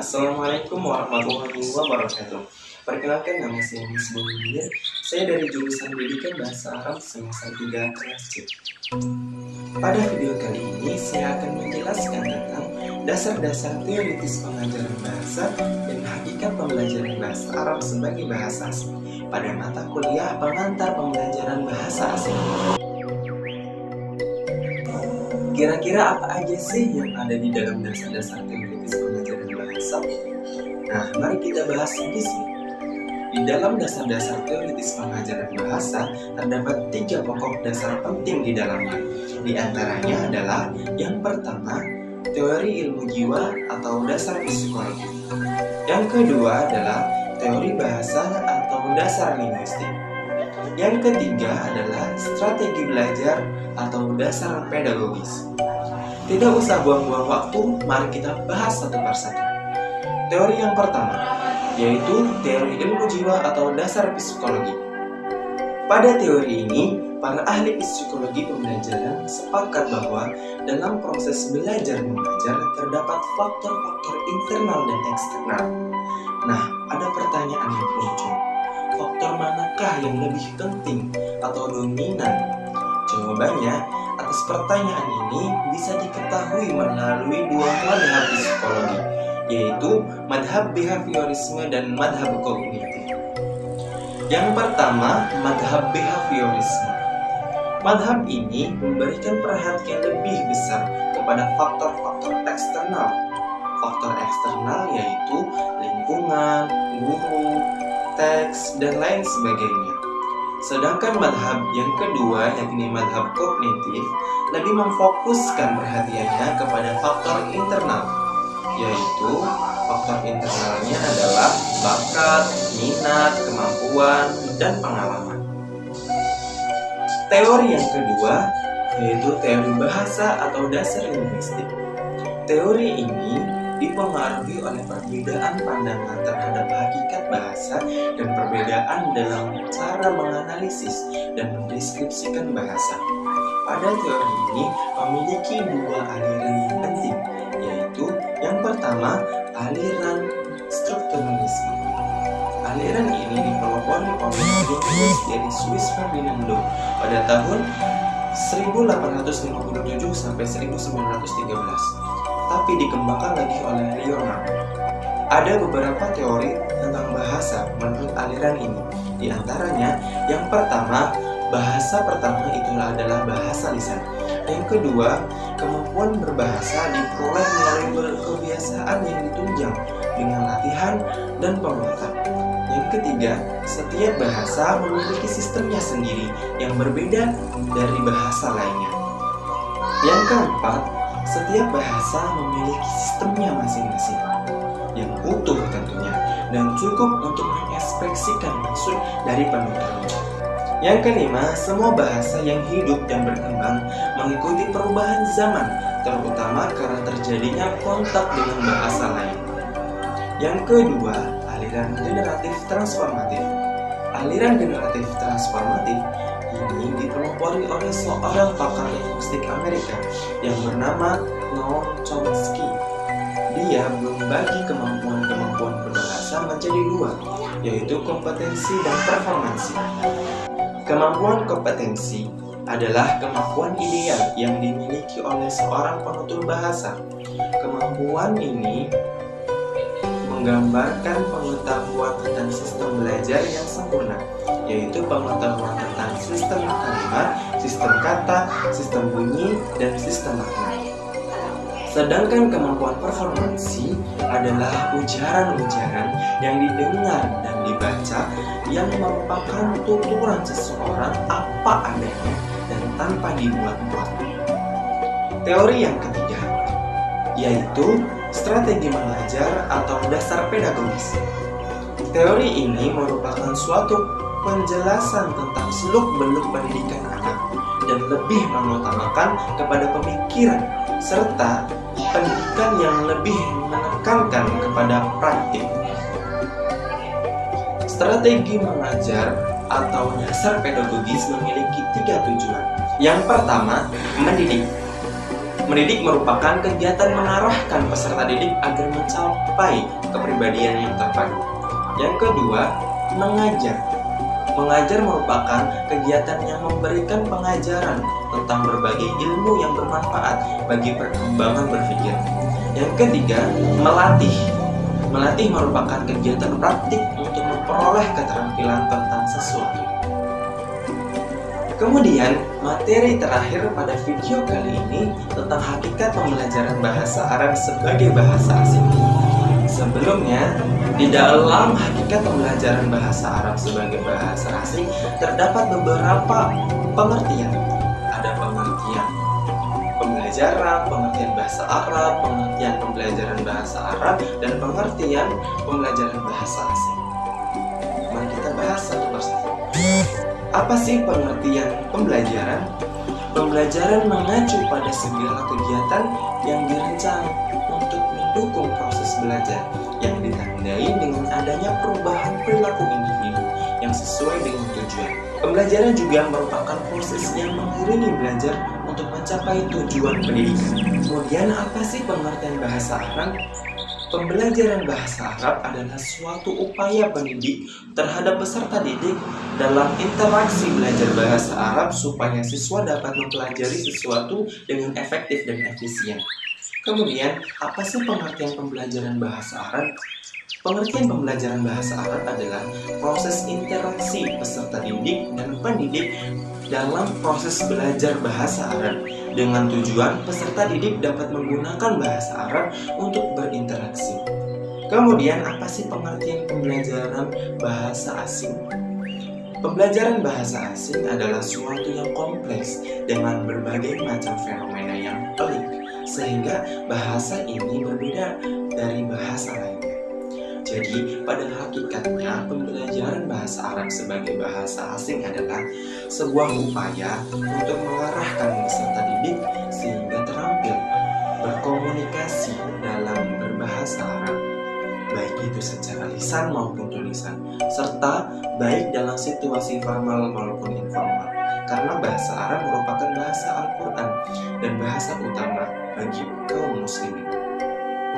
Assalamualaikum warahmatullahi wabarakatuh. Perkenalkan, nama saya Misbah Munir. Saya dari jurusan Pendidikan Bahasa Arab semester 3 kelas C. Pada video kali ini saya akan menjelaskan tentang dasar-dasar teoritis pengajaran bahasa dan hakikat pembelajaran bahasa Arab sebagai bahasa asing pada mata kuliah pengantar pembelajaran bahasa asing. Kira-kira apa aja sih yang ada di dalam dasar-dasar teoritis pengajaran bahasa? Nah, mari kita bahas di sini. Di dalam dasar-dasar teoritis pengajaran bahasa terdapat 3 pokok dasar penting di dalamnya. Di antaranya adalah yang pertama, teori ilmu jiwa atau dasar psikologi. Yang kedua adalah teori bahasa atau dasar linguistik. Yang ketiga adalah strategi belajar atau dasar pedagogis. Tidak usah buang-buang waktu, mari kita bahas satu persatu. Teori yang pertama, yaitu teori ilmu jiwa atau dasar psikologi. Pada teori ini, para ahli psikologi pembelajaran sepakat bahwa dalam proses belajar mengajar terdapat faktor-faktor internal dan eksternal. Nah, ada pertanyaan yang muncul. Faktor manakah yang lebih penting atau dominan? Jawabannya, atas pertanyaan ini bisa diketahui melalui 2 madhab psikologi, yaitu madhab behaviorisme dan madhab kognitif. Yang pertama, madhab behaviorisme. Madhab ini memberikan perhatian lebih besar kepada faktor-faktor eksternal. Faktor eksternal yaitu lingkungan, guru, teks, dan lain sebagainya. Sedangkan madhab yang kedua, yakni madhab kognitif, lebih memfokuskan perhatiannya kepada faktor internal, yaitu faktor internalnya adalah bakat, minat, kemampuan, dan pengalaman. Teori yang kedua, yaitu teori bahasa atau dasar linguistik. Teori ini dipengaruhi oleh perbedaan pandangan terhadap hakikat bahasa dan perbedaan dalam cara menganalisis dan mendeskripsikan bahasa. Pada teori ini memiliki 2 aliran yang penting, yaitu yang pertama, aliran strukturalisme. Aliran ini dipelopori oleh linguis dari Swiss Ferdinando pada tahun 1857 sampai 1913. Tapi dikembangkan lagi oleh Leonard. Ada beberapa teori tentang bahasa menurut aliran ini. Di antaranya, yang pertama, bahasa pertama itulah adalah bahasa lisan. Yang kedua, kemampuan berbahasa diperoleh melalui kebiasaan yang ditunjang dengan latihan dan penguatan. Yang ketiga, setiap bahasa memiliki sistemnya sendiri yang berbeda dari bahasa lainnya. Yang keempat, setiap bahasa memiliki sistemnya masing-masing yang utuh tentunya dan cukup untuk mengekspresikan maksud dari penuturnya. Yang kelima, semua bahasa yang hidup dan berkembang mengikuti perubahan zaman, terutama karena terjadinya kontak dengan bahasa lain. Yang kedua, aliran generatif transformatif. Aliran generatif transformatif ini dipelopori oleh seorang pakar linguistik Amerika yang bernama Noam Chomsky. Dia membagi kemampuan-kemampuan berbahasa menjadi 2, yaitu kompetensi dan performansi. Kemampuan kompetensi adalah kemampuan ideal yang dimiliki oleh seorang penutur bahasa. Kemampuan ini menggambarkan pengetahuan tentang sistem belajar yang sempurna, yaitu pengetahuan tentang sistem kalimat, sistem kata, sistem bunyi, dan sistem makna. Sedangkan kemampuan performansi adalah ujaran-ujaran yang didengar dan dibaca yang merupakan tuturan seseorang apa adanya dan tanpa dibuat-buat. Teori yang ketiga, yaitu strategi mengajar atau dasar pedagogis. Teori ini merupakan suatu penjelasan tentang seluk-beluk pendidikan anak dan lebih mengutamakan kepada pemikiran serta pendidikan yang lebih menekankan kepada praktik. Strategi mengajar atau dasar pedagogis memiliki 3 tujuan. Yang pertama, mendidik. Mendidik merupakan kegiatan mengarahkan peserta didik agar mencapai kepribadian yang terpadu. Yang kedua, mengajar. Mengajar merupakan kegiatan yang memberikan pengajaran tentang berbagai ilmu yang bermanfaat bagi perkembangan berpikir. Yang ketiga, melatih. Melatih merupakan kegiatan praktik untuk memperoleh keterampilan tentang sesuatu. Kemudian, materi terakhir pada video kali ini tentang hakikat pembelajaran bahasa Arab sebagai bahasa asing. Sebelumnya, di dalam hakikat pembelajaran bahasa Arab sebagai bahasa asing terdapat beberapa pengertian. Ada pengertian pembelajaran, pengertian bahasa Arab, pengertian pembelajaran bahasa Arab, dan pengertian pembelajaran bahasa asing. Mari kita bahas satu persatu. Apa sih pengertian pembelajaran? Pembelajaran mengacu pada segala kegiatan yang dirancang untuk mendukung proses belajar yang ditandai dengan adanya perubahan perilaku individu yang sesuai dengan tujuan. Pembelajaran juga merupakan proses yang mengiringi belajar untuk mencapai tujuan pendidikan. Kemudian apa sih pengertian bahasa Arab? Pembelajaran bahasa Arab adalah suatu upaya pendidik terhadap peserta didik dalam interaksi belajar bahasa Arab supaya siswa dapat mempelajari sesuatu dengan efektif dan efisien. Kemudian, apa sih pengertian pembelajaran bahasa Arab? Pengertian pembelajaran bahasa Arab adalah proses interaksi peserta didik dan pendidik dalam proses belajar bahasa Arab dengan tujuan peserta didik dapat menggunakan bahasa Arab untuk berinteraksi. Kemudian, apa sih pengertian pembelajaran bahasa asing? Pembelajaran bahasa asing adalah suatu yang kompleks dengan berbagai macam fenomena yang pelik, sehingga bahasa ini berbeda dari bahasa lainnya. Jadi, pada hakikatnya, pembelajaran bahasa Arab sebagai bahasa asing adalah sebuah upaya untuk mengarahkan peserta didik sehingga terampil berkomunikasi dalam berbahasa Arab, baik itu secara lisan maupun tulisan, serta baik dalam situasi formal maupun informal. Karena bahasa Arab merupakan bahasa Al-Quran dan bahasa utama bagi kaum muslimin.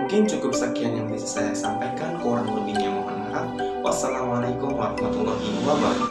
Mungkin cukup sekian yang bisa saya sampaikan, kurang lebihnya mohon maaf. Wassalamualaikum warahmatullahi wabarakatuh.